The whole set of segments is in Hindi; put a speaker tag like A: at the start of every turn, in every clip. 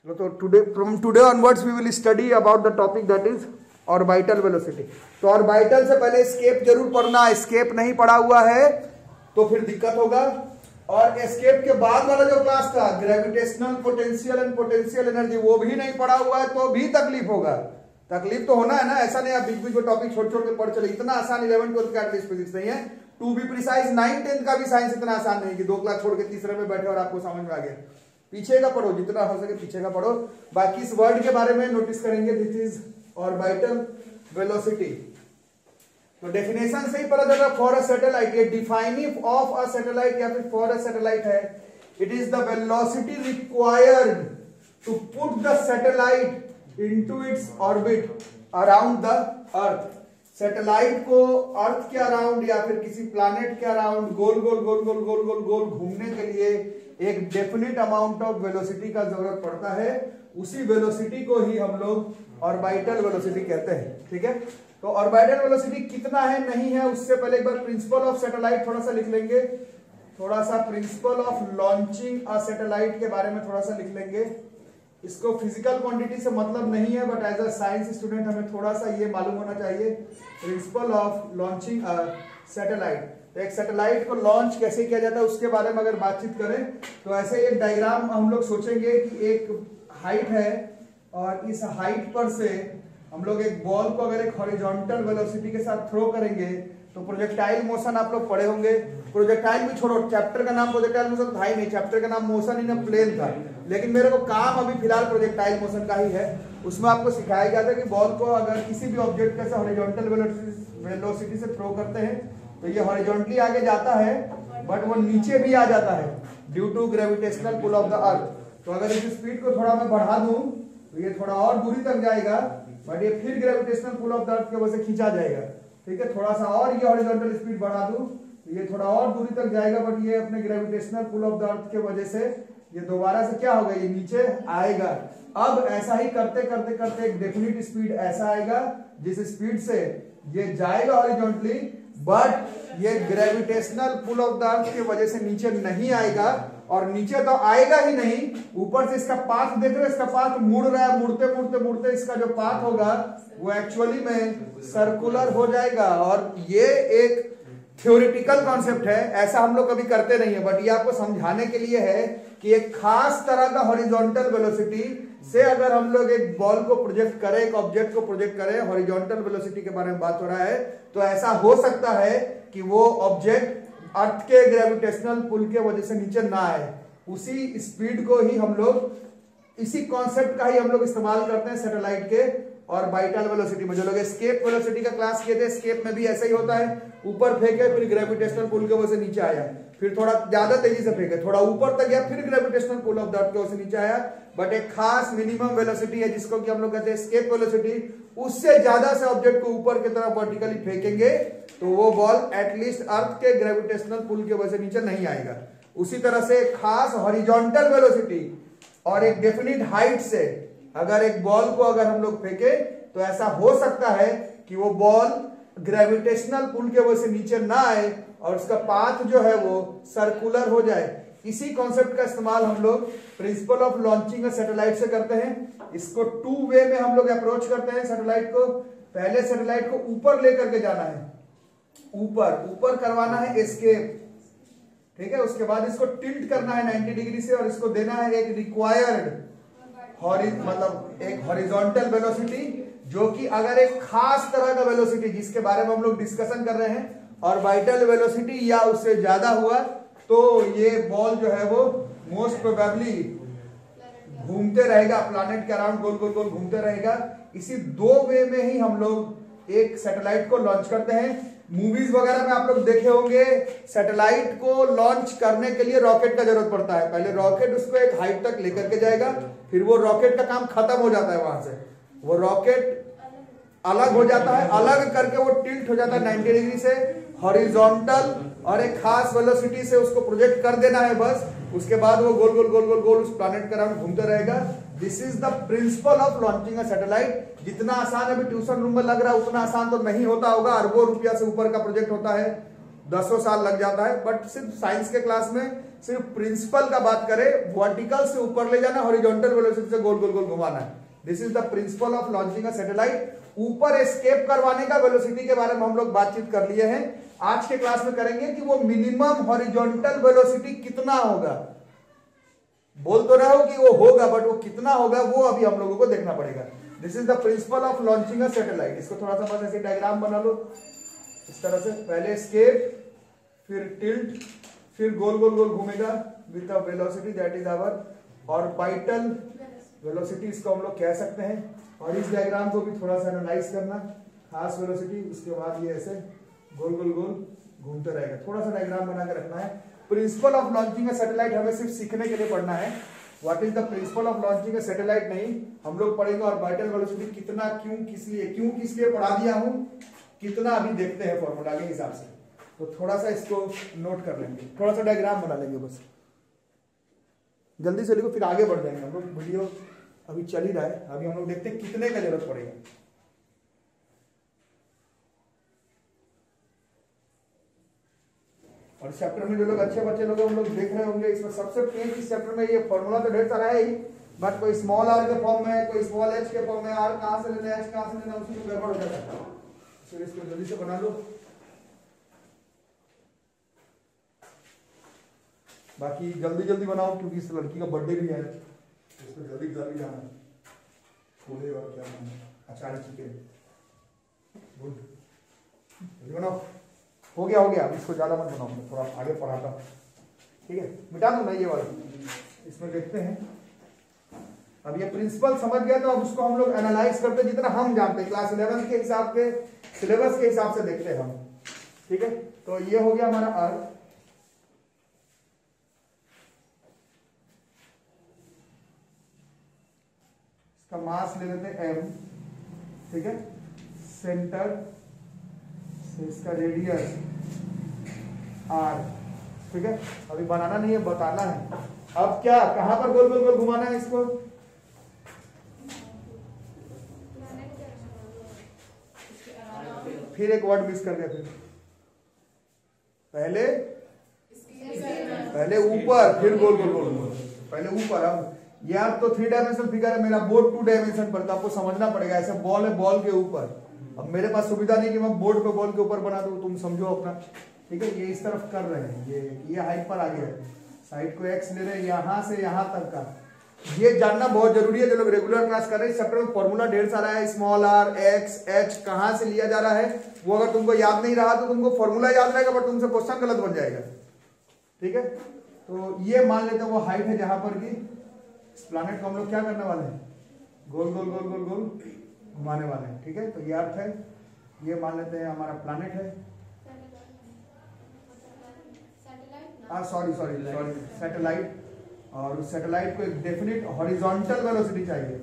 A: तो from today onwards we will study about the topic that is orbital velocity. तो ऑर्बिटल से पहले एस्केप जरूर पढ़ना, एस्केप नहीं पढ़ा हुआ है तो फिर दिक्कत होगा। और एस्केप के बाद वाला जो क्लास था gravitational potential and potential energy, वो भी नहीं पढ़ा हुआ है तो भी तकलीफ होगा। तकलीफ तो होना है ना, ऐसा नहीं आप बीच बीच में टॉपिक छोड़ छोड़ के पढ़ चले। इतना आसान 11 12 का एटलीस्ट फिजिक्स नहीं है। टू बी प्रिसाइज 9 10 का भी साइंस इतना आसान नहीं कि 2 क्लास छोड़ के तीसरे में बैठे और आपको समझ में आ गया। पीछे का पढ़ो, जितना हो सके पीछे का पढ़ो। बाकी इस वर्ड के बारे में नोटिस करेंगे, दिस इज ऑर्बिटल वेलोसिटी। तो डेफिनेशन से ही पता चला फॉर अ सैटेलाइट, ये डिफाइनिंग ऑफ अ सैटेलाइट या फिर फॉर अ सैटेलाइट है, it is the velocity required to put the satellite into its orbit around the earth. Satellite को अर्थ के अराउंड या फिर किसी प्लैनेट के अराउंड गोल गोल गोल गोल गोल गोल गोल घूमने के लिए एक डेफिनेट अमाउंट ऑफ वेलोसिटी का जरूरत पड़ता है। उसी वेलोसिटी को ही हम लोग ऑर्बिटल वेलोसिटी कहते हैं। ठीक है, तो ऑर्बिटल वेलोसिटी कितना है नहीं है, उससे पहले एक बार प्रिंसिपल ऑफ सैटेलाइट थोड़ा सा लिख लेंगे। थोड़ा सा principal of launching a satellite के बारे में थोड़ा सा लिख लेंगे। इसको फिजिकल क्वांटिटी से मतलब नहीं है, but as a science student हमें थोड़ा सा ये मालूम होना चाहिए। Principle of launching a satellite, तो एक सैटेलाइट को लॉन्च कैसे किया जाता है उसके बारे में अगर बातचीत करें तो ऐसे एक डायग्राम हम लोग सोचेंगे कि एक हाइट है और इस हाइट पर से हम लोग एक बॉल को अगर एक हॉरिजॉन्टल वेलोसिटी के साथ थ्रो करेंगे तो प्रोजेक्टाइल मोशन आप लोग पढ़े होंगे। प्रोजेक्टाइल भी छोड़ो, चैप्टर का नाम प्रोजेक्टाइल मोशन था ही नहीं, चैप्टर का नाम मोशन इन अ प्लेन था, लेकिन मेरे को काम अभी फिलहाल प्रोजेक्टाइल मोशन का ही है। उसमें आपको सिखाया गया था कि बॉल को अगर किसी भी ऑब्जेक्ट के साथ हॉरिजॉन्टल वेलोसिटी से थ्रो करते हैं तो ये हॉरिजॉन्टली आगे जाता है बट वो नीचे भी आ जाता है due to gravitational pull of the earth. तो अगर इस स्पीड को थोड़ा मैं बढ़ा दूं तो ये थोड़ा और दूरी तक जाएगा, बट ये फिर gravitational pull of the earth की वजह से खींचा जाएगा। ठीक है, थोड़ा सा और ये हॉरिजॉन्टल स्पीड बढ़ा दूं तो ये थोड़ा और दूरी तक जाएगा, बट ये अपने gravitational pull of the earth की वजह से ये दोबारा से क्या होगा, ये नीचे आएगा। अब ऐसा ही करते करते करते एक डेफिनिट स्पीड ऐसा आएगा जिस स्पीड से ये जाएगा हॉरिजॉन्टली, बट ये gravitational pull of the earth की वजह से नीचे नहीं आएगा। और नीचे तो आएगा ही नहीं, ऊपर से इसका पाथ देख रहे हो, इसका पाथ मुड़ रहा है, मुड़ते मुड़ते मुड़ते इसका जो पाथ होगा वो एक्चुअली में सर्कुलर हो जाएगा। और ये एक थ्योरेटिकल कॉन्सेप्ट है, ऐसा हम लोग कभी करते नहीं है, बट ये आपको समझाने के लिए है कि एक खास तरह का हॉरिजॉन्टल वेलोसिटी से अगर हम लोग एक बॉल को प्रोजेक्ट करें, एक ऑब्जेक्ट को प्रोजेक्ट करें, हॉरिजॉन्टल वेलोसिटी के बारे में बात हो रहा है, तो ऐसा हो सकता है कि वो ऑब्जेक्ट अर्थ के ग्रेविटेशनल पुल के वजह से नीचे ना आए। उसी स्पीड को ही हम लोग, इसी कॉन्सेप्ट का ही हम लोग इस्तेमाल करते हैं सैटेलाइट के ऑर्बिटल वेलोसिटी में। जो लोग एस्केप वेलोसिटी का क्लास किए थे, एस्केप में भी ऐसा ही होता है, ऊपर फेंके फिर ग्रेविटेशनल पुल की वजह से नीचे आया, फिर थोड़ा ज्यादा तेजी से फेंके, थोड़ा ऊपर तक गया, फिर gravitational pull of the earth की वजह से नीचे आया। बट एक खास मिनिमम वेलोसिटी है जिसको कि हम लोग कहते हैं एस्केप वेलोसिटी, उससे ज्यादा से ऑब्जेक्ट को ऊपर की तरफ वर्टिकली फेंकेंगे तो वो बॉल एटलीस्ट अर्थ के ग्रेविटेशनल पुल की वजह से नीचे नहीं आएगा। उसी तरह से खास हॉरिजॉन्टल वेलोसिटी और एक डेफिनिट हाइट से अगर एक बॉल को अगर हम लोग फेंके तो ऐसा हो सकता है कि वो बॉल ग्रेविटेशनल पुल की वजह से नीचे ना आए और उसका पाथ जो है वो सर्कुलर हो जाए। इसी कॉन्सेप्ट का इस्तेमाल हम लोग principal of launching a satellite से करते हैं। इसको 2 वे में हम लोग अप्रोच करते हैं सैटेलाइट को। पहले सैटेलाइट को ऊपर लेकर के जाना है, ऊपर करवाना है एस्केप, ठीक है। उसके बाद इसको टिल्ट करना है 90 डिग्री से और इसको देना है एक रिक्वायर्ड मतलब एक हॉरिजॉन्टल वेलोसिटी, जो कि अगर एक खास तरह का वेलोसिटी जिसके बारे में हम लोग डिस्कशन कर रहे हैं ऑर्बिटल वेलोसिटी या उससे ज्यादा हुआ तो ये बॉल जो है वो मोस्ट प्रोबेबली घूमते रहेगा प्लैनेट के अराउंड, गोल गोल गोल घूमते रहेगा। इसी 2 वे में ही हम लोग एक सैटेलाइट को लॉन्च करते हैं। मूवीज वगैरह में आप लोग देखे होंगे सैटेलाइट को लॉन्च करने के लिए रॉकेट का जरूरत पड़ता है। पहले रॉकेट उसको एक हाइट तक लेकर के जाएगा, फिर वो रॉकेट का काम खत्म हो जाता है, वहां से वो रॉकेट अलग हो जाता है, अलग करके वो टिल्ट हो जाता है 90 डिग्री से हॉरिजॉन्टल और एक खास वेलोसिटी से उसको प्रोजेक्ट कर देना है बस। उसके बाद वो गोल गोल गोल गोल गोल उस प्लैनेट के अराउंड घूमते रहेगा। This is the principal of launching a satellite. जितना आसान अभी ट्यूशन रूम में लग रहा है उतना आसान तो नहीं होता होगा, अरबों रुपया से ऊपर का प्रोजेक्ट होता है, 10 साल लग जाता है, बट सिर्फ साइंस के क्लास में सिर्फ प्रिंसिपल का बात करें, वर्टिकल से ऊपर ले जाना, हॉरिजॉन्टल वेलोसिटी से गोल गोल गोल घुमाना है। This is the principal of launching a satellite. ऊपर एस्केप करवाने का वेलोसिटी के बारे में हम लोग बातचीत कर लिए हैं। आज के क्लास में करेंगे कि वो मिनिमम हॉरिजॉन्टल वेलोसिटी कितना होगा। बोल तो रहे हो कि वो होगा, बट वो कितना होगा वो अभी हम लोगों को देखना पड़ेगा। This is the principal of launching a satellite. इसको थोड़ा सा बस ऐसे डायग्राम बना लो इस तरह से, पहले एस्केप, फिर टिल्ट, फिर गोल गोल गोल घूमेगा with a velocity that is our orbital velocity, इसको हम लोग कह सकते हैं। और इस डायग्राम को भी थोड़ा सा एनालाइज करना, खास वेलोसिटी, उसके बाद ये ऐसे गोल गोल गोल घूमते रहेगा। थोड़ा सा डायग्राम बना के रखना है। Principal of launching a satellite हमें सिर्फ सीखने के लिए पढ़ना है। What is the principal of launching a satellite नहीं, हम लोग पढ़ेंगे ऑर्बिटल वेलोसिटी कितना, क्यों, किस लिए पढ़ा दिया हूं, कितना अभी देखते हैं फॉर्मूला के हिसाब से। तो थोड़ा सा इसको नोट कर लेंगे, थोड़ा सा डायग्राम बना लेंगे बस, जल्दी से लिखो, फिर आगे बढ़ जाएंगे हम लोग। वीडियो अभी चल ही रहा है, अभी हम लोग देखते हैं कितने का जरूरत पड़ेगा। और चैप्टर में जो लोग अच्छे बच्चे लोग हम लोग देख रहे होंगे, इसमें सबसे पेन इस चैप्टर में ये फॉर्मूला तो ढेर सारा है ही, बट कोई स्मॉल आर के फॉर्म में, कोई स्मॉल एच के फॉर्म में, आर कहां से लेना, एच कहां से लेना, उसी में गड़बड़ हो जाता है। फिर इसको जल्दी से बना लो। बाकी जल्दी जल्दी बनाओ क्योंकि इस लड़की का बर्थडे भी है, इसको जल्दी जल्दी जाना है। छोले और क्या अचार चिकन, गुड, जल्दी बनाओ। हो गया अब इसको ज्यादा मत बनाओ, थोड़ा आगे पढ़ाता हूँ, ठीक है। मिटा दो ना ये वाला, इसमें देखते हैं। अब ये प्रिंसिपल समझ गया तो अब उसको हम लोग एनालाइज करते हैं जितना हम जानते हैं, क्लास 11 के हिसाब से, सिलेबस के हिसाब से देखते हैं हम, ठीक है। तो ये हो गया हमारा अर्थ। इसका मास ले लेते हैं m, ठीक है। सेंटर से इसका रेडियस r, ठीक है। अभी बनाना नहीं है, बताना है। अब क्या, कहां पर गोल गोल गोल घुमाना है इसको, फिर एक वर्ड मिस कर दिया, फिर पहले ऊपर, फिर गोल गोल गोल, पहले ऊपर। अब यार तो 3 डायमेंशनल फिगर है, मेरा बोर्ड 2 डायमेंशन पर, तो आपको समझना पड़ेगा। ऐसे बॉल है, बॉल के ऊपर। अब मेरे पास सुविधा नहीं कि मैं बोर्ड पे बॉल के ऊपर बना दूं, तुम समझो अपना, ठीक है। ये इस तरफ कर रहे हैं, ये हाइट पर आ गया है, साइड को एक्स ले रहे हैं, यहां से यहां तक का। ये जानना बहुत जरूरी है जो लोग रेगुलर क्लास कर रहे हैं। इस चैप्टर में फॉर्मूला ढेर सारा है, स्मॉल आर, एक्स, एच कहां से लिया जा रहा है वो अगर तुमको याद नहीं रहा तो तुमको फॉर्मूला याद रहेगा, बट तुमसे क्वेश्चन गलत बन जाएगा, ठीक है। तो ये मान लेते हैं वो हाइट है जहां पर कि इस प्लैनेट को हम लोग क्या करने वाले हैं, गोल गोल गोल गोल गोल घुमाने वाले हैं, ठीक है। तो ये अर्थ है, ये मान लेते हैं हमारा प्लैनेट है, सॉरी सैटेलाइट। और उस सैटेलाइट को एक डेफिनिट हॉरिजॉन्टल वेलोसिटी चाहिए,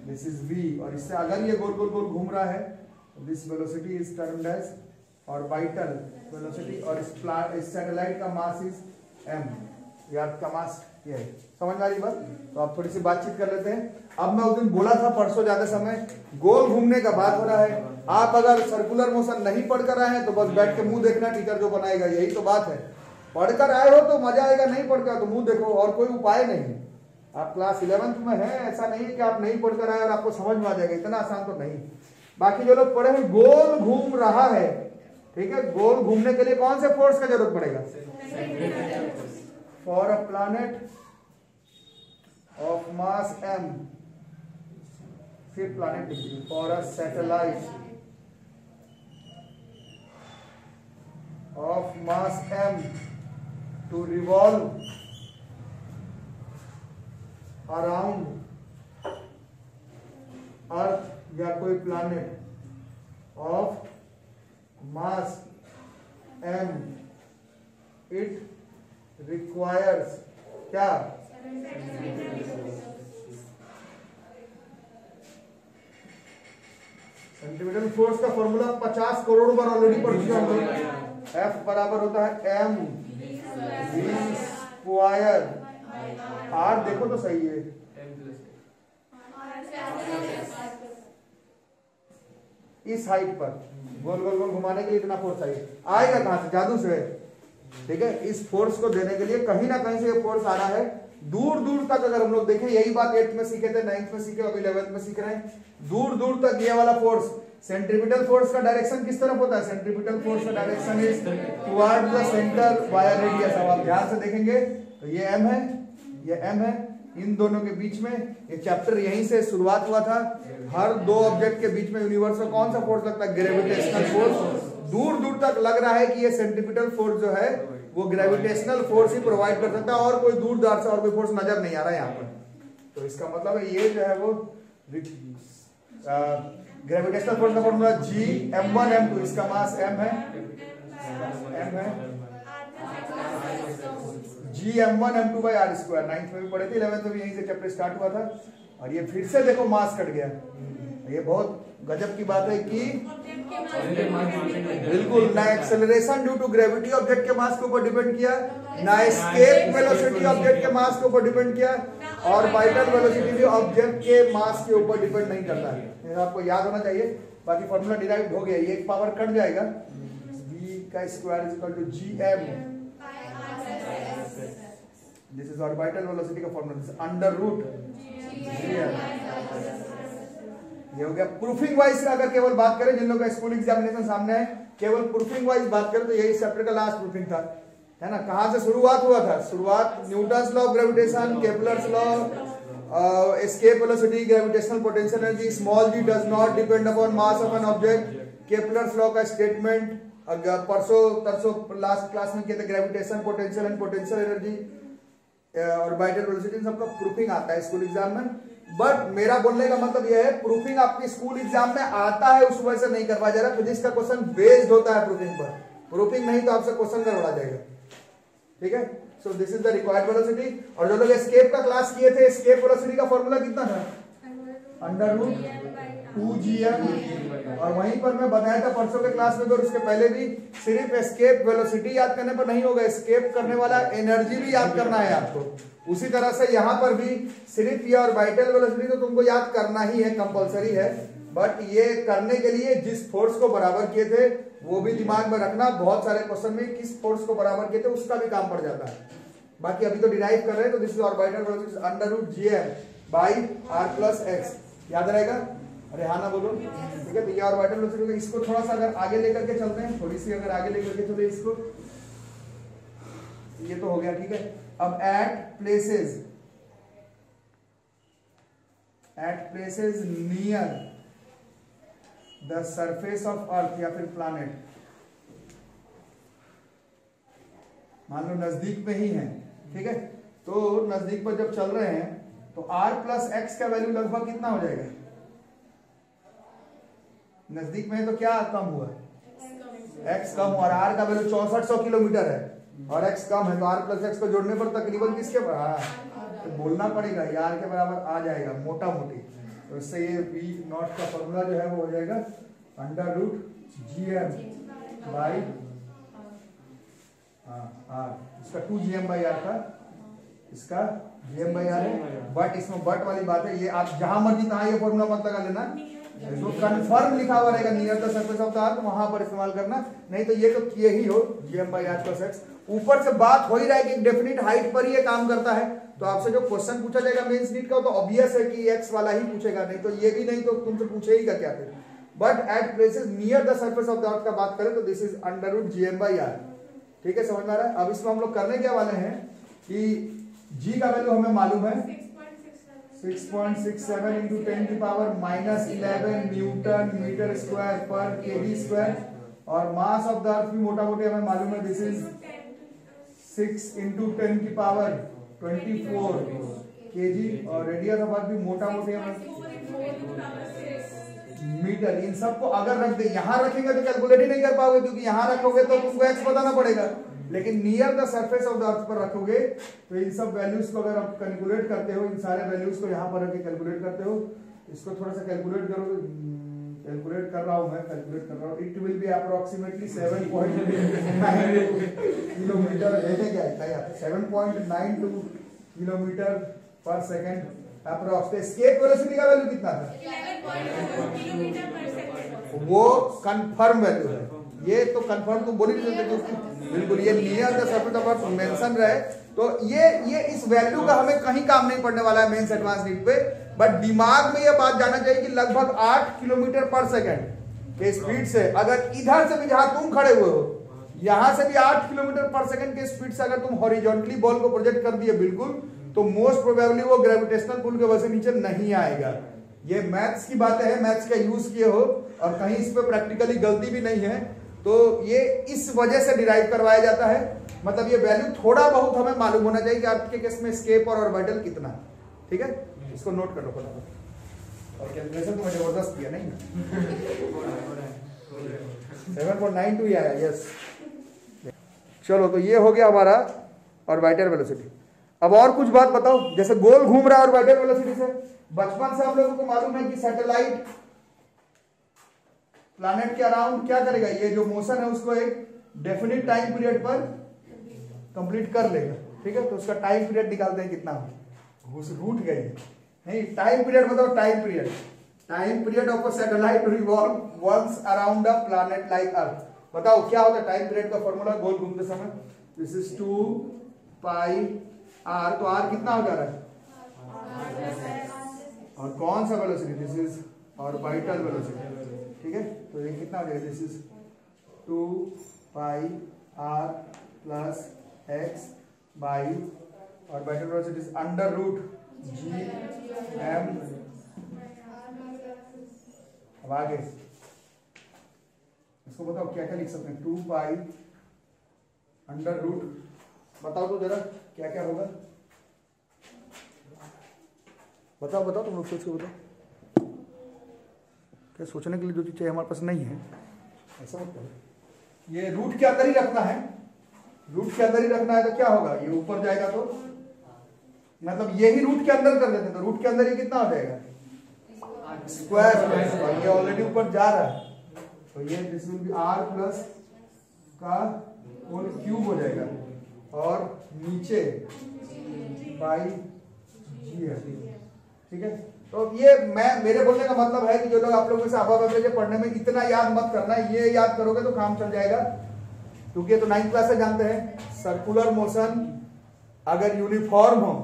A: दिस इज v। और इससे अगर ये गोल गोल गोल घूम रहा है, this velocity is termed as orbital velocity. और इस सैटेलाइट का मास इज m, यार का मास ये है। समझ में आ रही बात? तो आप थोड़ी सी बातचीत कर लेते हैं। अब मैं उस दिन बोला था परसों ज्यादा समय, गोल घूमने का बात हो रहा है। आप अगर सर्कुलर मोशन नहीं पढ़कर आए हैं तो बस बैठ के मुंह देखना, टीचर जो बनाएगा, यही तो बात है। पढ़कर आए हो तो मजा आएगा, नहीं पढ़कर तो मुंह देखो, और कोई उपाय नहीं है। आप क्लास 11th में है, ऐसा नहीं है कि आप नहीं पढ़कर आए और आपको समझ में आ जाएगा, इतना आसान तो नहीं। बाकी जो लोग पढ़े हैं, गोल घूम रहा है, ठीक है। गोल घूमने के लिए कौन से फोर्स का जरूरत पड़ेगा, for a planet of mass m, फिर planet for a satellite of mass m to revolve around अर्थ या कोई planet of mass m, it requires क्या, सेंटीमीटर फोर्स का फॉर्मूला 50 करोड़ बार ऑलरेडी पढ़ चुके हम लोग। F बराबर होता है m v स्क्वायर, r देखो तो सही है, इस हाइट पर गोल गोल गोल घुमाने के लिए इतना फोर्स चाहिए, आएगा कहां से, जादू से, ठीक है, इस फोर्स को देने के लिए कहीं ना कहीं से ये फोर्स आ रहा है। दूर दूर तक अगर हम लोग देखें, यही बात 8th में सीखे थे, 9th में सीखे, अब 11th में सीख रहे हैं, दूर दूर तक ये वाला फोर्स, सेंट्रीपिटल फोर्स का डायरेक्शन किस तरफ होता है? सेंट्रीपिटल फोर्स का direction is towards the centre via radius. अब आप ध्यान से देखेंगे तो ये m है, ये m है, इन दोनों के बीच में ये चैप्टर यहीं से शुरुआत हुआ था। हर दो ऑब्जेक्ट के बीच में यूनिवर्स में कौन सा फोर्स लगता है? Gravitational force. दूर दूर तक लग रहा है कि ये सेंट्रीपिटल फोर्स जो है वो ग्रेविटेशनल फोर्स ही प्रोवाइड कर सकता है, और कोई दूर दार से और कोई फोर्स नजर नहीं आ रहा है यहाँ पर। तो इसका मतलब है ये जो है वो ग्रेविटेशनल फोर्स का फॉर्मूला Gm1m2, इसका मास m है, Gm1m2/r²। 9th में भी पढ़े थे, 11th में भी यहीं से चैप्टर स्टार्ट हुआ था। और ये फिर से देखो मास कट गया। ये बहुत गजब की बात है कि बिल्कुल ना acceleration due to gravity object के मास के ऊपर डिपेंड किया, ना एस्केप वेलोसिटी ऑब्जेक्ट के मास के ऊपर डिपेंड किया, और वाइटल वेलोसिटी भी ऑब्जेक्ट के मास के ऊपर डिपेंड नहीं करता है। आपको याद होना चाहिए। बाकी फॉर्मूला डिराइव हो गया, ये एक पावर कट जाएगा, v² = Gm, this is orbital velocity का फॉर्मूला, √Gm। ये हो गया प्रूफिंग वाइज। अगर केवल बात करें, जिन लोगों का स्कूल एग्जामिनेशन सामने है, केवल प्रूफिंग वाइज बात करें तो यही चैप्टर का लास्ट प्रूफिंग था, है ना। कहां से शुरुआत हुआ था? शुरुआत Newton's law of gravitation, Kepler's law, escape velocity, gravitational potential energy, small g does not depend upon mass of an object, Kepler's law का स्टेटमेंट, परसों लास्ट क्लास में किए थे, gravitation, potential and potential energy और वाइटल वेलोसिटी, सबका प्रूफिंग आता है स्कूल एग्जाम में। बट मेरा बोलने का मतलब यह है, प्रूफिंग आपके स्कूल एग्जाम में आता है, उस वजह से नहीं करवाया जा रहा। फिजिक्स का क्वेश्चन बेस्ड होता है प्रूफिंग पर, प्रूफिंग नहीं तो आपसे क्वेश्चन करवाया जाएगा, ठीक है। So this is the required velocity. और जो लोग एस्केप का क्लास किए थे, एस्केप वेलोसिटी का फॉर्मूला कितना था? √2Gm। और वहीं पर मैं बताया था परसों के क्लास में, और उसके पहले भी, सिर्फ एस्केप वेलोसिटी याद करने पर नहीं होगा, एस्केप करने वाला एनर्जी भी याद करना है आपको। उसी तरह से यहां पर भी सिर्फ ये और वाइटल वेलोसिटी तो तुमको याद करना ही है, कंपलसरी है। बट ये करने के लिए जिस फोर्स को बराबर किए थे वो भी दिमाग में रखना। बहुत सारे क्वेश्चन में किस फोर्स को बराबर किए थे उसका भी काम पड़ जाता है। बाकी अभी तो डिराइव कर रहे हैं, तो this is orbital velocity √Gm/r+x, याद रहेगा। अरे हाँ ना बोलो, ठीक है। तो ये ऑर्बिटल वेलोसिटी, इसको थोड़ा सा अगर आगे लेकर के चलते हैं, थोड़ी सी अगर आगे लेकर के चले इसको, ये तो हो गया, ठीक है। अब at places near the surface of earth या फिर प्लैनेट, मान लो नजदीक में ही है, ठीक है। तो नजदीक पर जब चल रहे हैं तो r+x का वैल्यू लगभग कितना हो जाएगा? नजदीक में है तो क्या कम हुआ? x कम हुआ। और r का वैल्यू 6400 किलोमीटर है और x कम है, तो r+x को जोड़ने पर तकरीबन किसके बराबर? तो बोलना पड़ेगा ये r के बराबर आ जाएगा मोटा मोटी। तो इससे ये v0 का फॉर्मूला जो है वो हो जाएगा √Gm बाई r। इसका 2Gm/r था, इसका Gm/r है। बट इसमें बट वाली बात है, ये आप जहां मर्जी तहां ये फॉर्मूला मत लगा लेना, जो कंफर्म लिखा हुआ रहेगा near the surface of the अर्थ वहां पर इस्तेमाल करना, नहीं तो ये तो किए ही हो Gm/r+x। ऊपर से बात हो ही रहा है कि डेफिनेट हाइट पर ये काम करता है, तो आपसे जो क्वेश्चन पूछा जाएगा मेंस नीट का तो ऑब्वियस है कि x वाला ही पूछेगा, नहीं तो ये भी नहीं तो तुमसे पूछेगा क्या फिर। But at places near the surface of the earth का बात करें तो दिस इज √Gm/r, ठीक है, समझ में आ रहा है। अब इसमें हम लोग करने क्या वाले हैं कि g का वैल्यू हमें मालूम है 6.67 into 10⁻⁻11 न्यूटन मीटर स्क्वायर पर kg स्क्वायर, और मास ऑफ द अर्थ भी मोटा मोटी हमें मालूम है, दिस इज 6 into 10⁻24 kg, और रेडियस ऑफ अर्थ भी मोटा मोटी हमें मीटर। इन सबको अगर रख दे, यहां रखेंगे तो कैलकुलेट ही नहीं कर पाओगे, क्योंकि यहां रखोगे तो तुमको x बताना पड़ेगा, लेकिन near the surface of the earth पर रखोगे तो इन सब वैल्यूज को अगर आप कैलकुलेट करते हो, इन सारे वैल्यूज को यहां पर रख के कैलकुलेट करते हो, इसको थोड़ा सा कैलकुलेट करो, कैलकुलेट कर रहा हूं मैं, कैलकुलेट कर रहा हूं, it will be approximately 7.92 kilometre, ऐसे क्या है 7.92 किलोमीटर पर सेकंड अप्रोक्स। एस्केप वेलोसिटी का वैल्यू कितना था? 11.4 किलोमीटर पर सेकंड, वो कंफर्म वैल्यू है, ये तो कंफर्म तुम बोल ही नहीं सकते बिल्कुल, ये near the surface of earth mention रहे तो ये इस वैल्यू का हमें कहीं काम नहीं पड़ने वाला है मेंस एडवांस नीड पे। बट दिमाग में ये बात जाना चाहिए कि लगभग 8 किलोमीटर पर सेकंड के स्पीड से अगर इधर से भी जहां तुम खड़े हुए हो यहां से भी 8 किलोमीटर पर सेकंड के स्पीड से अगर तुम हॉरिजॉन्टली बॉल को प्रोजेक्ट कर दिए बिल्कुल, तो मोस्ट प्रोबेबली वो ग्रेविटेशनल पुल के वजह से नीचे नहीं आएगा। ये मैथ्स की बातें हैं, मैथ्स का यूज किए हो और कहीं इस पे प्रैक्टिकली गलती भी नहीं है, तो ये इस वजह से डिराइव करवाया जाता है। मतलब ये वैल्यू थोड़ा बहुत हमें मालूम होना चाहिए कि अर्थ के केस में स्केप और ऑर्बिटल कितना, ठीक है, इसको नोट कर लो फटाफट। और कैलकुलेशन तो मैं जबरदस्त किया नहीं 7.92 ही आया, यस। चलो तो ये हो गया हमारा ऑर्बिटल वेलोसिटी। अब और कुछ बात बताओ, जैसे गोल घूम रहा है ऑर्बिटल वेलोसिटी से, बचपन से हम लोगों को मालूम है कि सैटेलाइट प्लैनेट के अराउंड क्या करेगा, ये जो मोशन है उसको एक डेफिनिट टाइम पीरियड पर कंप्लीट कर लेगा, ठीक है। तो उसका टाइम पीरियड निकालते हैं कितना, घुस रूट गई नहीं, टाइम पीरियड बताओ, time period of a satellite revolve once around a planet like earth. बताओ क्या होता है टाइम पीरियड का फॉर्मूला गोल घूमते समय, दिस इज 2 पाई आर। तो आर कितना हो जा रहा है और कौन सा velocity, this is orbital velocity, ठीक है। तो ये कितना हो जाएगा, this is 2 pi R plus X by orbital velocity is under root ji M. अब आगे इसको बताओ क्या क्या लिख सकते हैं, 2 पाई अंडर रूट, बताओ तो जरा क्या क्या होगा, बताओ बताओ तुम लोग सोच के बताओ। क्या सोचने के लिए जो चीज चाहिए हमारे पास नहीं है, ऐसा मत करो। ये रूट के अंदर ही रखना है, रूट के अंदर ही रखना है तो क्या होगा, ये ऊपर जाएगा तो मतलब यही रूट के अंदर कर देते तो रूट के अंदर ये कितना हो जाएगा स्क्वायर, और ये ऑलरेडी ऊपर जा रहा है तो ये this will be R plus का होल क्यूब हो जाएगा और नीचे बाई जी है, ठीक है। तो ये मेरे बोलने का मतलब है कि जो लोग आप लोगों से अबव एवरेज पढ़ने में इतना याद मत करना, ये याद करोगे तो काम चल जाएगा, क्योंकि तो 9th क्लास से जानते हैं सर्कुलर मोशन अगर यूनिफॉर्म हो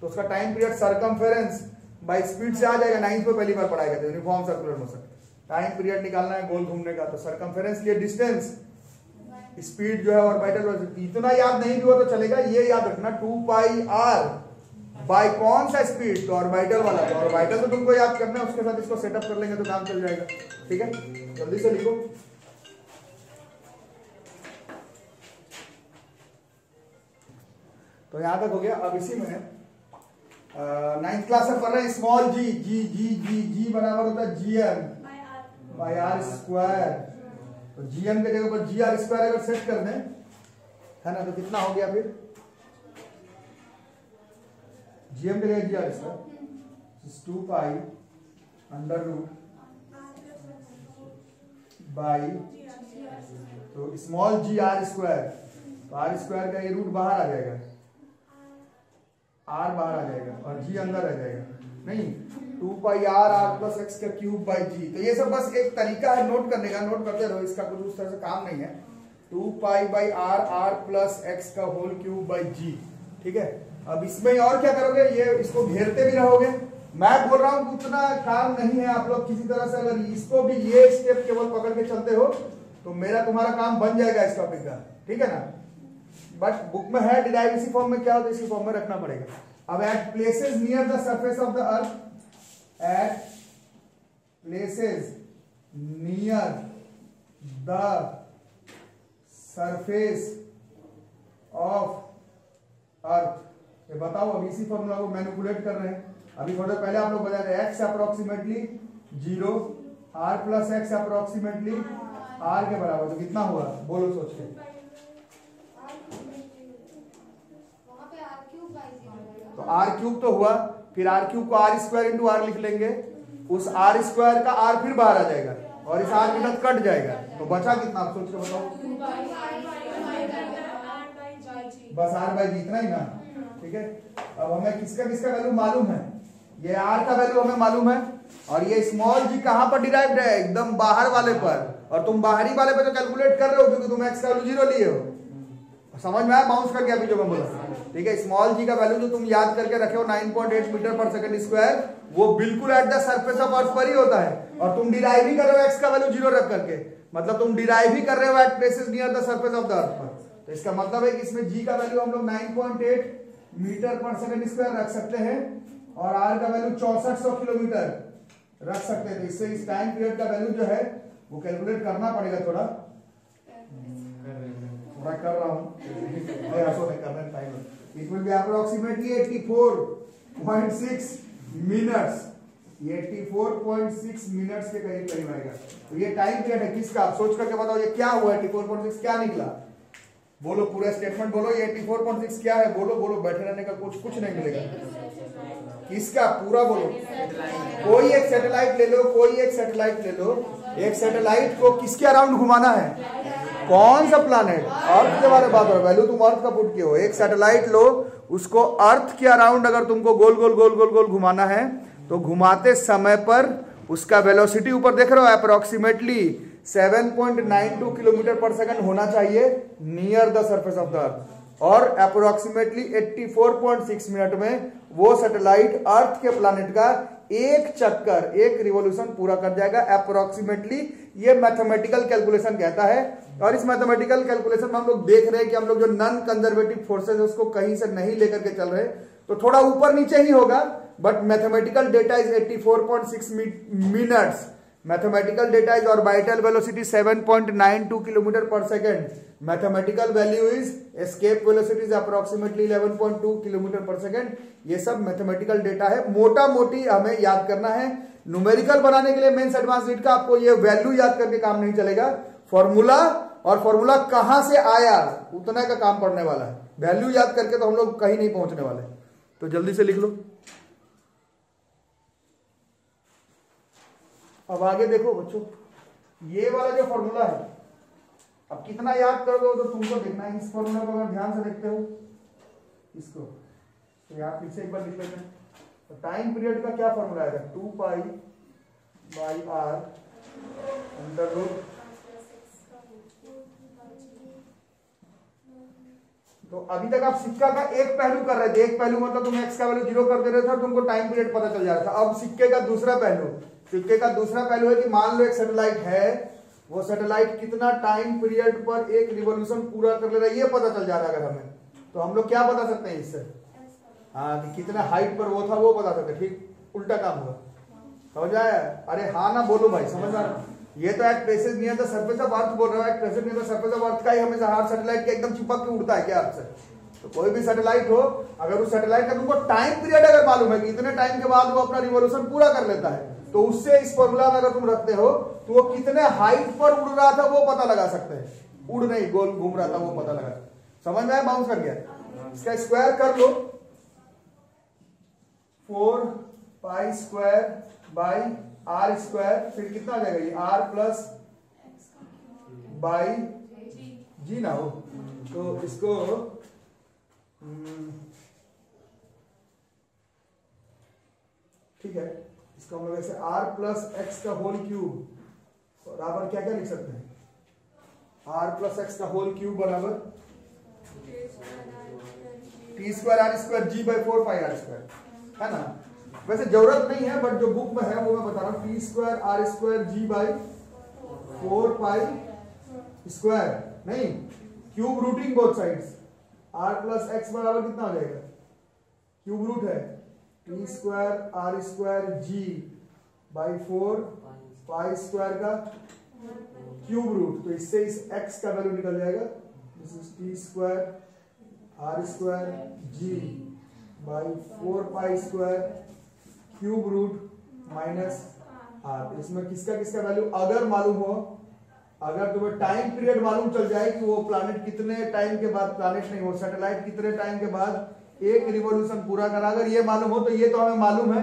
A: तो उसका time period circumference by speed से आ जाएगा। 9th में पहली बार पढ़ाया गया था uniform circular motion, time period निकालना है गोल घूमने का, तो सरकमफेरेंस के डिस्टेंस स्पीड जो है ऑर्बिटल वेलोसिटी, इतना याद नहीं भी हो तो चलेगा, ये याद रखना 2 पाई आर बाय कौन सा स्पीड, तो ऑर्बिटल वाला, तो ऑर्बिटल तो तुमको याद करना है, उसके साथ इसको सेटअप कर लेंगे तो काम चल जाएगा, ठीक है। जल्दी से लिखो, तो यहां तक हो गया। अब इसी में 9th क्लास में पढ़ रहे हैं स्मॉल जी, जी जी जी जी बराबर होता है G M by R square, तो जी एम के जगह पर जी आर स्क्वायर अगर सेट कर दें है ना, तो कितना हो गया फिर जी एम के जगह G R square 2 pi under root by, तो स्मॉल जी आर स्क्वायर, तो आर स्क्वायर का ये रूट बाहर आ जाएगा, आर बाहर आ जाएगा और जी अंदर आ जाएगा, नहीं 2 pi are R plus X का क्यूब बाई जी। तो ये सब बस एक तरीका है नोट करने का, नोट करते रहो, इसका कुछ उस तरह से काम नहीं है। 2 pi by R R plus X का होल क्यूब बाई जी, ठीक है। अब इसमें और क्या करोगे, ये इसको घेरते भी रहोगे, मैं बोल रहा हूं उतना काम नहीं है, आप लोग किसी तरह से अगर इसको भी ये स्टेप केवल पकड़ के चलते हो तो मेरा तुम्हारा काम बन जाएगा इस टॉपिक का, ठीक है ना। बट बुक में है डिराइव इसी फॉर्म में, क्या होता है इसी फॉर्म में रखना पड़ेगा। अब at places near the surface of the earth, at places near the surface of earth, ये बताओ। अब इसी फॉर्मूला को मैनिपुलेट कर रहे हैं, अभी थोड़ा पहले आप लोग बता रहे X approximately 0, R plus X approximately R के बराबर, तो कितना हुआ बोलो सोच के, तो आर क्यूब तो हुआ, फिर आर क्यूब को आर स्क्वायर इंटू आर लिख लेंगे, उस आर स्क्वायर का आर फिर बाहर आ जाएगा और इस आर के साथ कट जाएगा, तो बचा कितना आप सोच के बताओ, बस आर बाई जी, इतना ही ना, ठीक है। अब हमें किसका किसका वैल्यू मालूम है, ये आर का वैल्यू हमें मालूम है और ये स्मॉल जी कहां पर डिराइव्ड है, एकदम बाहर वाले पर, और तुम बाहरी वाले पे तो कैलकुलेट कर रहे हो क्योंकि तुम एक्स का वैल्यू 0 लिए हो। समझ में आया बाउंस कर गया अभी जो मैं बोला? ठीक है, स्मॉल जी का वैल्यू जो तुम याद करके रखे हो 9.8 मीटर पर सेकंड स्क्वायर, वो बिल्कुल एट द सरफेस ऑफ अर्थ पर ही होता है, और तुम डिराइव ही कर रहे हो एक्स का वैल्यू 0 रख करके, मतलब तुम डिराइव ही कर रहे हो at places near the surface of the earth पर। तो इसका मतलब है कि इसमें जी का वैल्यू हम लोग 9.8 मीटर पर सेकंड स्क्वायर रख सकते हैं, और आर का वैल्यू 6400 किलोमीटर रख सकते हैं। तो इससे इस टाइम पीरियड का वैल्यू जो है वो कैलकुलेट करना पड़ेगा, थोड़ा कर रहा हूं करना time. It will be approximately 84.6 minutes, 84.6 minutes के करीब आएगा। तो ये टाइम पीरियड है किसका, आप सोच करके बताओ ये क्या हुआ, 84.6 क्या निकला, बोलो पूरा स्टेटमेंट बोलो, ये 84.6 क्या है, बोलो बोलो, बैठे रहने का कुछ नहीं मिलेगा। किसका पूरा बोलो, कोई एक सैटेलाइट ले लो, कोई एक सैटेलाइट ले लो, एक सैटेलाइट को किसके अराउंड घुमाना है, कौन सा प्लैनेट, अर्थ के बारे में बात हो रहा है, वैल्यू तुम अर्थ का पुट किए हो, एक सैटेलाइट लो, उसको अर्थ के अराउंड अगर तुमको गोल गोल गोल गोल गोल घुमाना है, तो घुमाते समय पर उसका वेलोसिटी ऊपर देख रहे हो अप्रोक्सीमेटली 7.92 किलोमीटर पर सेकंड होना चाहिए near the surface of the अर्थ, और अप्रोक्सीमेटली 84.6 मिनट में वो सैटेलाइट अर्थ के प्लैनेट का एक चक्कर, एक रिवॉल्यूशन पूरा कर जाएगा अप्रोक्सीमेटली। ये मैथमेटिकल कैलकुलेशन कहता है, और इस मैथमेटिकल कैलकुलेशन में हम लोग देख रहे हैं कि हम लोग जो नॉन कंजर्वेटिव फोर्सेस है उसको कहीं से नहीं लेकर के चल रहे, तो थोड़ा ऊपर नीचे ही होगा, but mathematical data is 84.6 minutes, mathematical data is orbital velocity 7.92 kilometre per second, mathematical value is escape velocity is approximately 11.2 kilometre per second. ये सब मैथमेटिकल डेटा है, मोटा मोटी हमें याद करना है। न्यूमेरिकल बनाने के लिए मेंस एडवांस नीट का आपको ये वैल्यू याद करके काम नहीं चलेगा, फॉर्मूला और फॉर्मूला कहां से आया उतना का काम पड़ने वाला है, वैल्यू याद करके तो हम लोग कहीं नहीं पहुंचने वाले। तो जल्दी से लिख लो। अब आगे देखो बच्चों, ये वाला जो फॉर्मूला है, अब कितना याद करोगे तो तुमको देखना है। इस फॉर्मूला को अगर ध्यान से देखते हो इसको, तो यार फिर से एक बार लिख लेते हैं। तो टाइम पीरियड का क्या फॉर्मूला आएगा, 2 pi by R under root. तो अभी तक आप सिक्का का एक पहलू कर रहे थे, एक पहलू मतलब तुम एक्स का वैल्यू 0 कर दे रहे थे और तुमको टाइम पीरियड पता चल जा रहा था। अब सिक्के का दूसरा पहलू, सिक्के का दूसरा पहलू है कि मान लो एक सैटेलाइट है, वो सैटेलाइट कितना टाइम पीरियड पर एक रिवॉल्यूशन पूरा कर ले रहा है ये पता चल जा रहा है अगर हमें, तो हम लोग क्या बता सकते हैं इससे, हाँ कि कितना हाइट पर वो था वो बता सकते हैं। ठीक उल्टा काम हुआ, समझ आया? अरे हाँ ना बोलो भाई, समझ आ रहा? ये तो एक places near the surface of अर्थ बोल रहा है, places near the surface of earth का ही हमेशा हर सैटेलाइट के एकदम चिपक के उड़ता है क्या अर्थ से? तो कोई भी सैटेलाइट हो, अगर उस सैटेलाइट का तुमको टाइम पीरियड अगर मालूम है कि इतने टाइम के बाद वो अपना रिवॉल्यूशन पूरा कर लेता है, तो उससे इस फॉर्मूला में अगर तुम रखते हो तो वो कितने हाइट पर उड़ रहा था वो पता लगा सकते हैं। उड़ नहीं, गोल घूम रहा था वो पता लगा। समझ में आया? बाउंस कर गया। इसका स्क्वायर कर लो, 4 pi square by R square, फिर कितना आ जाएगा ये आर प्लस बाई जी ना हो, तो इसको ठीक है, इसको हम लोग ऐसे आर प्लस एक्स का होल क्यूब बराबर क्या क्या लिख सकते हैं, आर प्लस एक्स का होल क्यूब बराबर T square R square G by 4 pi R square, है ना? वैसे जरूरत नहीं है, बट जो बुक में है वो मैं बता रहा हूं, T square R square G by 4 pi square, नहीं cube rooting both sides, R plus X बराबर कितना हो जाएगा, क्यूब रूट है T square R square G by 4 pi square का क्यूब रूट, तो इससे इस x का वैल्यू निकल जाएगा, this is T square R square G by 4 pi square cube root minus R. इसमें किसका किसका वैल्यू अगर मालूम हो, अगर तुम्हें टाइम पीरियड मालूम चल जाए कि वो प्लैनेट कितने टाइम के बाद, प्लैनेट नहीं वो सैटेलाइट कितने टाइम के बाद एक रिवॉल्यूशन पूरा करा, अगर ये मालूम हो तो ये तो हमें मालूम है,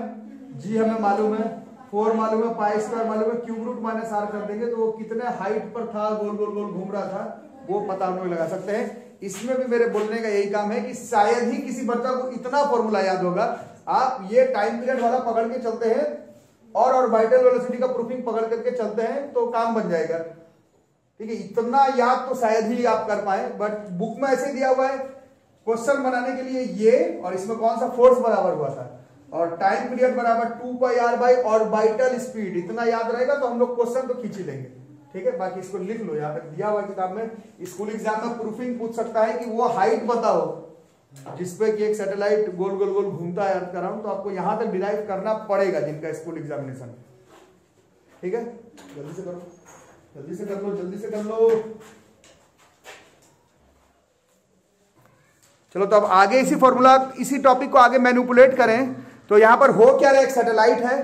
A: जी हमें मालूम है, 4 मालूम है, पाई स्क्वायर मालूम है, क्यूब रूट माइनस आर कर देंगे तो वो कितने हाइट पर था, गोल गोल गोल घूम रहा था, वो पता हम लोग लगा सकते हैं। इसमें भी मेरे बोलने का यही काम है कि शायद ही किसी बच्चा को इतना फॉर्मूला याद होगा। आप ये टाइम पीरियड वाला पकड़ के चलते हैं और ऑर्बिटल वेलोसिटी का प्रूफिंग पकड़ करके चलते हैं तो काम बन जाएगा। ठीक है, इतना याद तो शायद ही आप कर पाए, बट बुक में ऐसे दिया हुआ है क्वेश्चन बनाने के लिए ये, और इसमें कौन सा फोर्स बराबर हुआ था और टाइम पीरियड बराबर 2πr बाई ऑर्बिटल स्पीड, इतना याद रहेगा तो हम लोग क्वेश्चन तो खींच ही लेंगे। ठीक है, बाकी इसको लिख लो, यहाँ पे दिया हुआ किताब में। स्कूल एग्जाम में प्रूफिंग पूछ सकता है कि वो हाइट बताओ जिसपे कि एक सैटेलाइट गोल गोल गोल घूमता है अर्थ अराउंड, तो आपको यहां तक डिराइव करना पड़ेगा जिनका स्कूल एग्जामिनेशन। ठीक है, जल्दी से करो, जल्दी से कर लो, जल्दी से कर लो। चलो, तो अब आगे इसी फॉर्मूला, इसी टॉपिक को आगे मैनिपुलेट करें तो यहां पर हो क्या रहा है, एक सैटेलाइट है,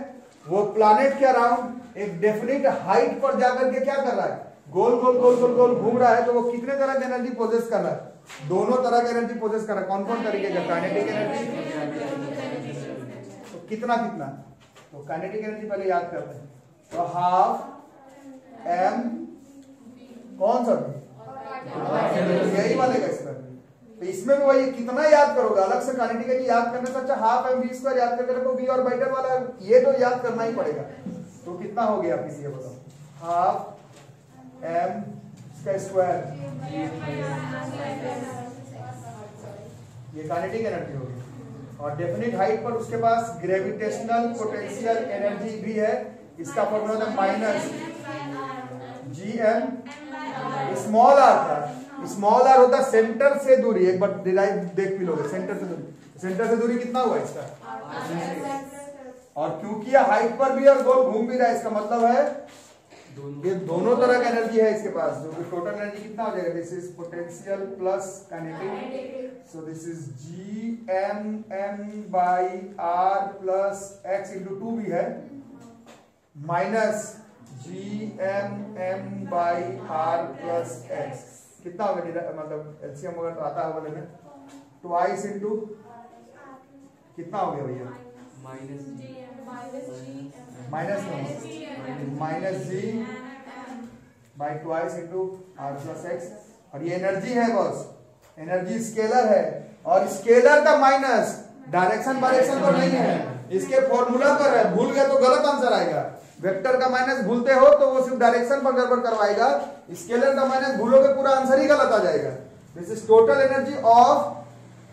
A: वो प्लैनेट के अराउंड एक डेफिनेट हाइट पर जाकर के क्या कर रहा है, गोल गोल गोल गोल गोल घूम रहा है। तो वो कितने तरह की एनर्जी पोजेस कर रहा है, दोनों तरह की एनर्जी पोजेस कर रहा है। कौन कौन तरीके का, काइनेटिक एनर्जी, तो कितना कितना, तो काइनेटिक एनर्जी पहले याद करते हैं, तो हाफ m, कौन सा यही वाले का इसका, तो इसमें भी वही कितना याद करोगे, अलग से काइनेटिक एनर्जी याद करने से अच्छा हाफ m v स्क्वायर याद करके रखो, v ऑर्बिटल वाला ये तो याद करना ही पड़ेगा। तो कितना हो गया आप ये बताओ, हाफ m का स्क्वायर, ये काइनेटिक एनर्जी होगी। और डेफिनेट हाइट पर उसके पास ग्रेविटेशनल पोटेंशियल एनर्जी भी है, इसका फॉर्मूला था माइनस gm स्मॉल आर था, स्मॉल आर होता सेंटर से दूरी, एक बार डिराइव देख भी लोगे, सेंटर से दूरी, सेंटर से दूरी कितना हुआ इसका, और क्योंकि यह हाइट पर भी और गोल घूम भी रहा है, इसका मतलब है ये दोनों तरह का एनर्जी है इसके पास, जो कि टोटल एनर्जी कितना हो जाएगा, this is potential plus kinetic, so this is gm by r plus x into 2 भी है, minus gm by r plus x, कितना होगा, मतलब एलसीएम होगा तो आता होगा लेने, ट्वाइस इंटू कितना हो गया भैया, minus G by twice into R plus X. और ये एनर्जी है बॉस, एनर्जी स्केलर है, और स्केलर का माइनस डायरेक्शन वायरेक्शन तो नहीं है, इसके फॉर्मूला पर है, भूल गया तो गलत आंसर आएगा। वेक्टर का माइनस भूलते हो तो वो सिर्फ डायरेक्शन पर गड़बड़ करवाएगा, स्केलर का माइनस भूलोगे पूरा आंसर ही गलत आ जाएगा। This is total energy of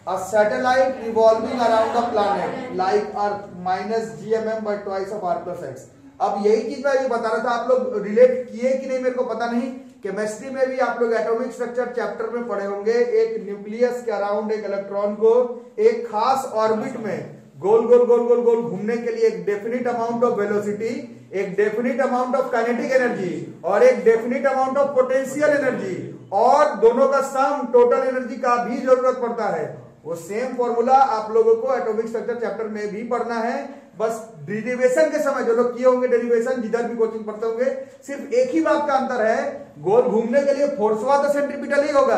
A: a satellite revolving around the planet like earth minus gmm by twice of r plus x। अब यही चीज मैं बता रहा था, आप लोग रिलेट किए कि नहीं मेरे को पता नहीं, केमिस्ट्री में भी आप लोग एटॉमिक स्ट्रक्चर चैप्टर में पढ़े होंगे, एक न्यूक्लियस के अराउंड एक इलेक्ट्रॉन को एक खास ऑर्बिट में गोल गोल गोल गोल गोल घूमने के लिए एक डेफिनिट अमाउंट ऑफ वेलोसिटी, एक definite amount of kinetic energy और एक definite amount of potential energy, और दोनों का सम टोटल एनर्जी का भी जरूरत पड़ता है। वो सेम फॉर्मूला आप लोगों को एटॉमिक स्ट्रक्चर चैप्टर में भी पढ़ना है, बस डेरिवेशन के समय जो लोग किए होंगे डेरिवेशन, जिधर भी कोचिंग पढ़ते होंगे, सिर्फ एक ही बात का अंतर है, गोल घूमने के लिए फोर्स हुआ तो सेंट्रीपिटल ही होगा,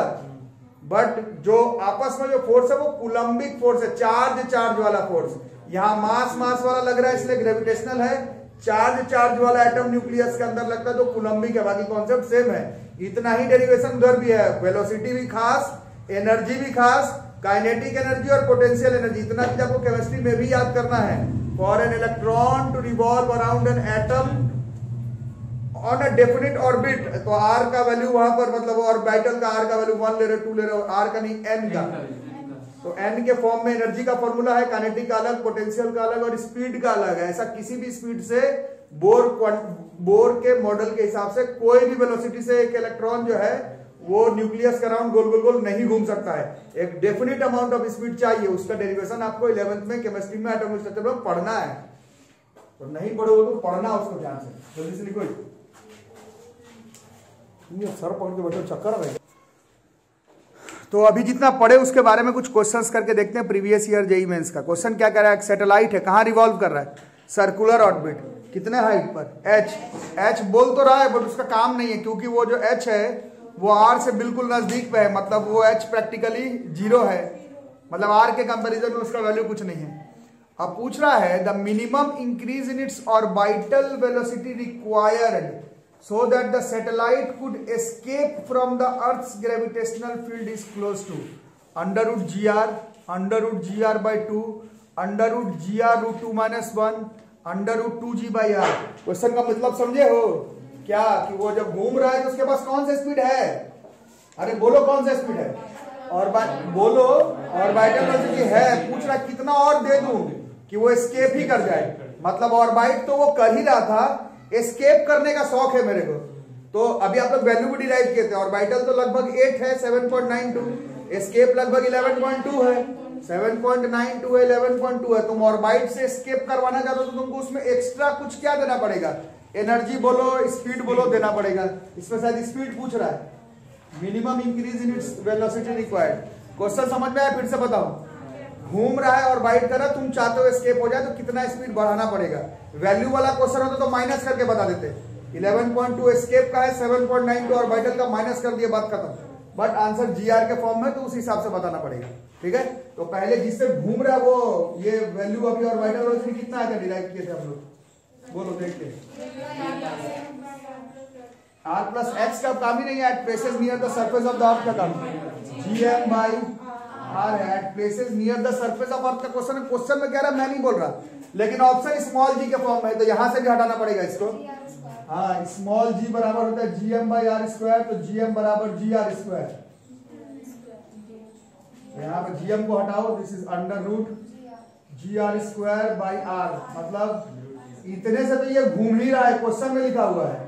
A: बट जो आपस में जो फोर्स है वो कूलम्बिक फोर्स है, चार्ज वाला फोर्स। यहाँ मास वाला लग रहा है इसलिए ग्रेविटेशनल है, चार्ज वाला एटम न्यूक्लियस के अंदर लगता है तो कूलम्बिक है, बाकी कॉन्सेप्ट सेम है। इतना ही डेरिवेशन उधर भी है, वेलोसिटी भी खास, एनर्जी भी खास, काइनेटिक एनर्जी और पोटेंशियल एनर्जी, इतना चीज आपको केमिस्ट्री में भी याद करना है। For an electron to revolve around an atom on a definite orbit, तो आर का वैल्यू वहां पर मतलब ऑर्बिटल का आर का वैल्यू 1 ले रहे 2 ले रहे, आर का नहीं एन का, तो एन के फॉर्म में एनर्जी का फॉर्मूला है, काइनेटिक का अलग, पोटेंशियल का अलग और स्पीड का अलग है। ऐसा किसी भी स्पीड से बोर के मॉडल के हिसाब से कोई भी वेलोसिटी से एक इलेक्ट्रॉन जो है वो न्यूक्लियस के अराउंड गोल गोल गोल नहीं घूम सकता है, एक डेफिनिट अमाउंट ऑफ स्पीड चाहिए। उसका डेरिवेशन आपको 11th में केमिस्ट्री में एटॉमिक स्ट्रक्चर में पढ़ना है, तो नहीं पढ़ोगे तो पढ़ना उसको ध्यान से, जल्दी से लिखो। सर पकड़ के बैठो, चक्कर आ रहा। तो अभी जितना पढ़े उसके बारे में कुछ क्वेश्चंस करके देखते हैं। प्रीवियस ईयर जेईई मेंस का क्वेश्चन क्या कह रहा है, सैटेलाइट है, कहां रिवॉल्व कर रहा है, सर्कुलर ऑर्बिट, कितने हाइट पर, एच बोल तो रहा है बट उसका काम नहीं है, क्योंकि वो जो एच है वो आर से बिल्कुल नजदीक पे है, मतलब वो एच प्रैक्टिकली 0 है, मतलब आर के कंपैरिजन में उसका वैल्यू कुछ नहीं है। अब पूछ रहा है the minimum increase in its orbital velocity required so that the satellite could escape from the Earth's gravitational field is close to under root gr by 2 under root gr root 2 minus 1 √2g/r। Question का मतलब समझे हो क्या, कि वो जब घूम रहा है तो उसके पास कौन सा स्पीड है, अरे बोलो कौन सा स्पीड है, और बोलो ऑर्बिटल वेलोसिटी है, पूछ रहा कितना और दे दूं कि वो एस्केप ही कर जाए, मतलब ऑर्बिट तो वो कर ही रहा था, एस्केप करने का शौक है मेरे को। तो अभी आप लोग वैल्यू भी डिराइव किए थे, ऑर्बिटल तो लगभग 8 है 7.92, एस्केप लगभग 11.2 है, 7.92 है 11.2 है। तुम ऑर्बिट से एस्केप करवाना चाहते हो तो तुमको उसमें एक्स्ट्रा कुछ क्या देना पड़ेगा, एनर्जी बोलो स्पीड बोलो देना पड़ेगा। इसमें शायद स्पीड पूछ रहा है, minimum increase in its velocity required. Question समझ में आया, फिर से बताओ, घूम रहा है और बाइट कर रहा है, तुम चाहते हो एस्केप हो जाए तो कितना स्पीड बढ़ाना पड़ेगा। वैल्यू वाला क्वेश्चन होता तो माइनस करके बता देते, 11.2 एस्केप का है, 7.92 ऑर्बिटल का, माइनस कर दिया, बात खत्म। बट आंसर जीआर के फॉर्म में तो उस हिसाब से बताना पड़ेगा, ठीक है। तो पहले जिससे घूम रहा है वो ये वैल्यू अभी ऑर्बिटल वेलोसिटी कितना आया था, डिराइव किए थे हम लोग, बोलो देखते हैं। r प्लस एक्स का काम ही नहीं है, at places near the surface of the earth का काम, gm/r है, at places near the surface of earth का क्वेश्चन है। क्वेश्चन में कह रहा मैं नहीं बोल रहा, लेकिन ऑप्शन स्मॉल जी के फॉर्म में है, तो यहां से भी हटाना पड़ेगा इसको। हाँ, स्मॉल जी बराबर होता है gm/r², तो gm बराबर gr²। यहाँ पे gm को हटाओ, दिस इज √gr²/r, मतलब इतने से तो ये घूम ही रहा है, क्वेश्चन में लिखा हुआ है,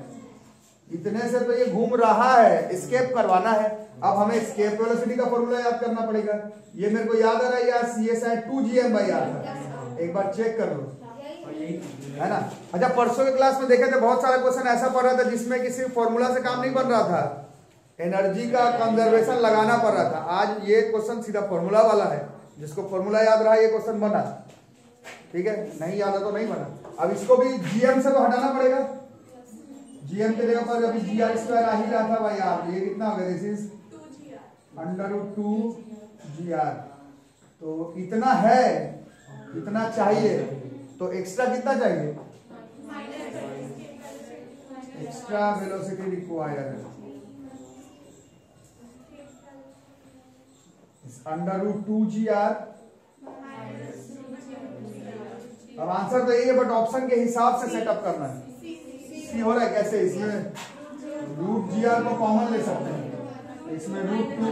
A: इतने से तो ये घूम रहा है, एस्केप करवाना है। अब हमें एस्केप वेलोसिटी का फॉर्मूला याद करना पड़ेगा, ये मेरे को याद आ रहा है यार, CSI 2gm/r था, एक बार चेक कर लो, है ना। अच्छा, परसों के क्लास में देखे थे बहुत सारा क्वेश्चन ऐसा पड़ रहा था जिसमें किसी फॉर्मूला से काम नहीं बन रहा था, एनर्जी का कंजर्वेशन लगाना पड़ रहा था। आज ये क्वेश्चन सीधा फॉर्मूला वाला है, जिसको फॉर्मूला याद रहा ये क्वेश्चन बना, ठीक है, नहीं याद है तो नहीं बना। अब इसको भी जीएम से तो हटाना पड़ेगा, जीएम के जगह पर अभी gr² आ ही रहा था भाई यार, ये कितना हो गया, दिस इज √2gr। तो इतना है, इतना चाहिए, तो एक्स्ट्रा कितना चाहिए, एक्स्ट्रा वेलोसिटी रिक्वायर्ड √2gr। अब आंसर तो यही है, बट ऑप्शन के हिसाब से सेटअप करना है। सी हो रहा है कैसे, इसमें √gr को कॉमन ले सकते हैं, इसमें √2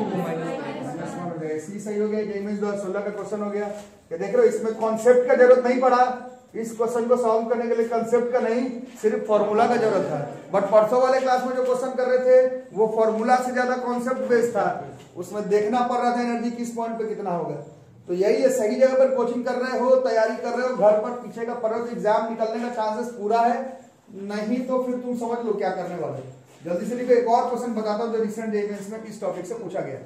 A: सी सही हो गया। इमेज 2016 का क्वेश्चन हो गया, ये देख रहे हो, इसमें कॉन्सेप्ट का जरूरत नहीं पड़ा, इस क्वेश्चन को सॉल्व करने के लिए कंसेप्ट का नहीं, सिर्फ फॉर्मूला का जरूरत था। बट परसों वाले क्लास में जो क्वेश्चन कर रहे थे वो फॉर्मूला से ज्यादा कॉन्सेप्ट बेस्ड था, उसमें देखना पड़ रहा था एनर्जी किस पॉइंट पे कितना होगा। तो यही है, सही जगह पर कोचिंग कर रहे हो, तैयारी कर रहे हो, घर पर पीछे का पढ़ रहे हो, एग्जाम निकलने का चांसेस पूरा है, नहीं तो फिर तुम समझ लो क्या करने वाले। जल्दी से लिखो, एक और क्वेश्चन बताता हूं जो रिसेंट इवेंट्स में इस टॉपिक से पूछा गया।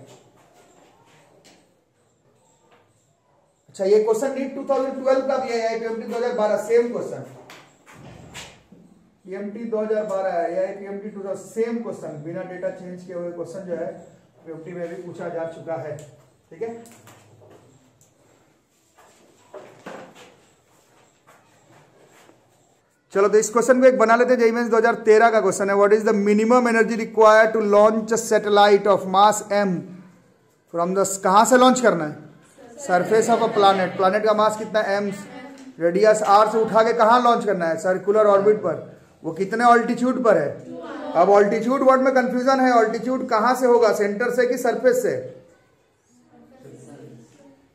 A: अच्छा, ये क्वेश्चन नीट 2012 का भी है, PMT 2012 सेम क्वेश्चन, PMT 2012 है या PMT 2000 सेम क्वेश्चन, बिना डेटा चेंज किए हुए क्वेश्चन जो है PMT में भी पूछा जा चुका है, ठीक है। चलो तो इस क्वेश्चन को एक बना लेते हैं, जेईई 2013 का क्वेश्चन है, what is the minimum energy required to launch a satellite of mass m from the, कहां से लॉन्च करना है, surface of a planet, planet का मास कितना है m, रेडियस r से उठा के कहां लॉन्च करना है, सर्कुलर ऑर्बिट पर, वो कितने ऑल्टीट्यूड पर है। अब ऑल्टीट्यूड वर्ड में कंफ्यूजन है, ऑल्टीट्यूड कहां से होगा, सेंटर से कि सरफेस से,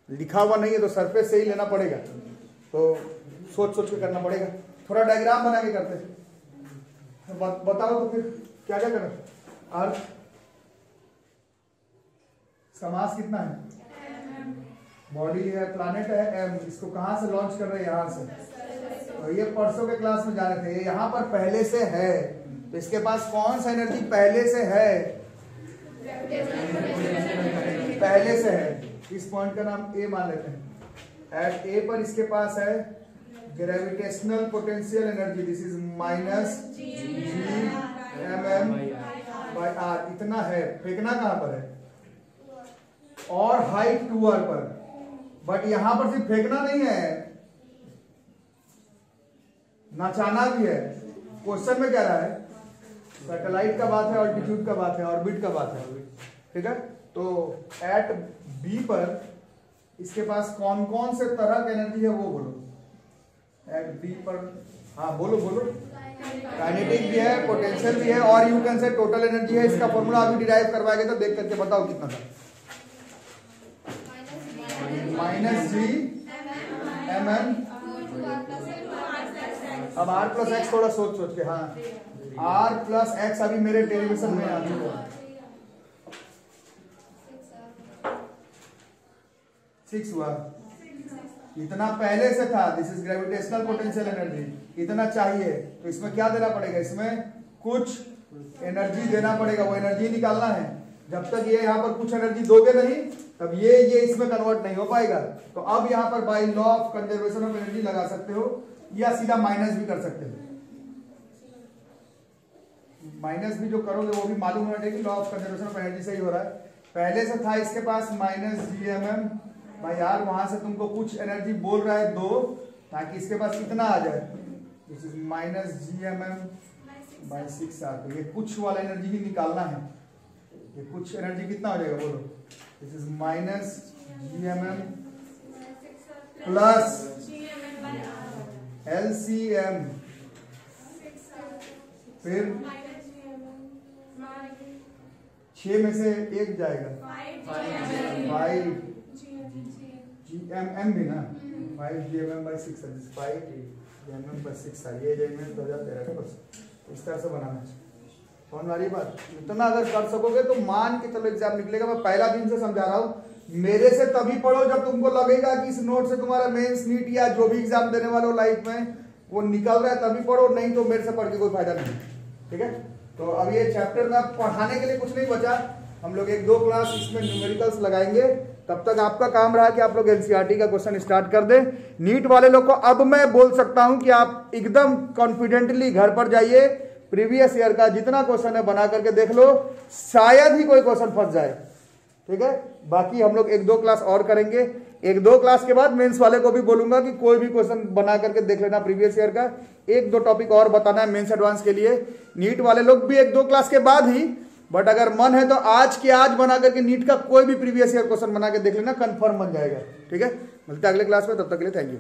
A: लिखा हुआ नहीं है तो सरफेस से ही लेना पड़ेगा, तो सोच सोच के करना पड़ेगा, थोड़ा डायग्राम बना के करते हैं। बताओ तो फिर क्या क्या करें। अर्थ इसका मास कितना है, बॉडी है, प्लैनेट है m, इसको कहां से लॉन्च कर रहे हैं, यहां से, तो ये परसों के क्लास में जा रहे थे, ये यहां पर पहले से है, तो इसके पास कौन सा एनर्जी पहले से है, पहले से है, इस पॉइंट का नाम ए मान लेते हैं। एट ए पर इसके पास है gravitational potential energy, this is -G/m/r, इतना है, फेंकना कहां पर है, और हाइट 2r पर, बट यहां पर सिर्फ फेंकना नहीं है, नचाना भी है। क्वेश्चन में क्या रहा है, सैटेलाइट का बात है, ऑल्टीट्यूड का बात है, ऑर्बिट का बात है, ठीक है। तो एट बी पर इसके पास कौन कौन से तरह की एनर्जी है वो बोलो, एट बी पर, हाँ बोलो बोलो। काइनेटिक भी है, पोटेंशियल भी है, और you can say total energy है। इसका फॉर्मूला अभी डिराइव करवाएंगे तो देख करके बताओ कितना था। -G mm। अब r प्लस एक्स थोड़ा सोच सोच के, हाँ r प्लस एक्स अभी मेरे डेरिवेशन में आ चुका है 6 हुआ। इतना पहले से था, this is gravitational potential energy, इतना चाहिए तो इसमें क्या देना पड़ेगा, इसमें कुछ एनर्जी देना पड़ेगा, वो एनर्जी निकालना है। जब तक ये यहाँ पर कुछ एनर्जी दोगे नहीं तब ये इसमें कन्वर्ट नहीं हो पाएगा। तो अब यहाँ पर by law of conservation of energy लगा सकते हो या सीधा माइनस भी कर सकते हो। माइनस भी जो करोगे वो भी मालूम होना चाहिए, law of conservation of energy से ही हो रहा है। पहले से था इसके पास -Gmm भाई यार, वहां से तुमको कुछ एनर्जी बोल रहा है 2, ताकि इसके पास कितना आ जाए, दिस इज -Gmm/6 r। तो ये कुछ वाला एनर्जी भी निकालना है। ये कुछ एनर्जी कितना हो जाएगा बोलो, this is -Gmm plus LCM, फिर 6 में से 1 जाएगा 5 GMM भी ना, 5 GMM/6 5 GMM/6 ये JMM 2013 का बस इस तरह से बनाना है। कौन वाली बात, इतना अगर कर सकोगे तो मान के चलो एग्जाम निकलेगा। मैं पहला दिन से समझा रहा हूँ, मेरे से तभी पढ़ो जब तुमको लगेगा कि इस नोट से तुम्हारा मेंस नीट या जो भी एग्जाम देने वाले हो लाइफ में वो निकल रहा है, तभी पढ़ो, नहीं तो मेरे से पढ़ के कोई फायदा नहीं। ठीक है, तो अब ये चैप्टर में पढ़ाने के लिए कुछ नहीं बचा, हम लोग 1-2 क्लास इसमें न्यूमेरिकल्स लगाएंगे। तब तक आपका काम रहा कि आप लोग एनसीईआरटी का क्वेश्चन स्टार्ट कर दें। नीट वाले लोग को अब मैं बोल सकता हूं कि आप एकदम कॉन्फिडेंटली घर पर जाइए, प्रीवियस ईयर का जितना क्वेश्चन है बना करके देख लो, शायद ही कोई क्वेश्चन फंस जाए। ठीक है, बाकी हम लोग 1-2 क्लास और करेंगे। 1-2 क्लास के बाद मेंस वाले को भी बोलूंगा कि कोई भी क्वेश्चन बना करके देख लेना प्रीवियस ईयर का। 1-2 टॉपिक और बताना है मेंस एडवांस के लिए। नीट वाले लोग भी 1-2 क्लास के बाद ही, बट अगर मन है तो आज के आज बना करके नीट का कोई भी प्रीवियस ईयर क्वेश्चन बना के देख लेना, कंफर्म बन जाएगा। ठीक है, मिलते हैं अगले क्लास में, तब तक के लिए थैंक यू।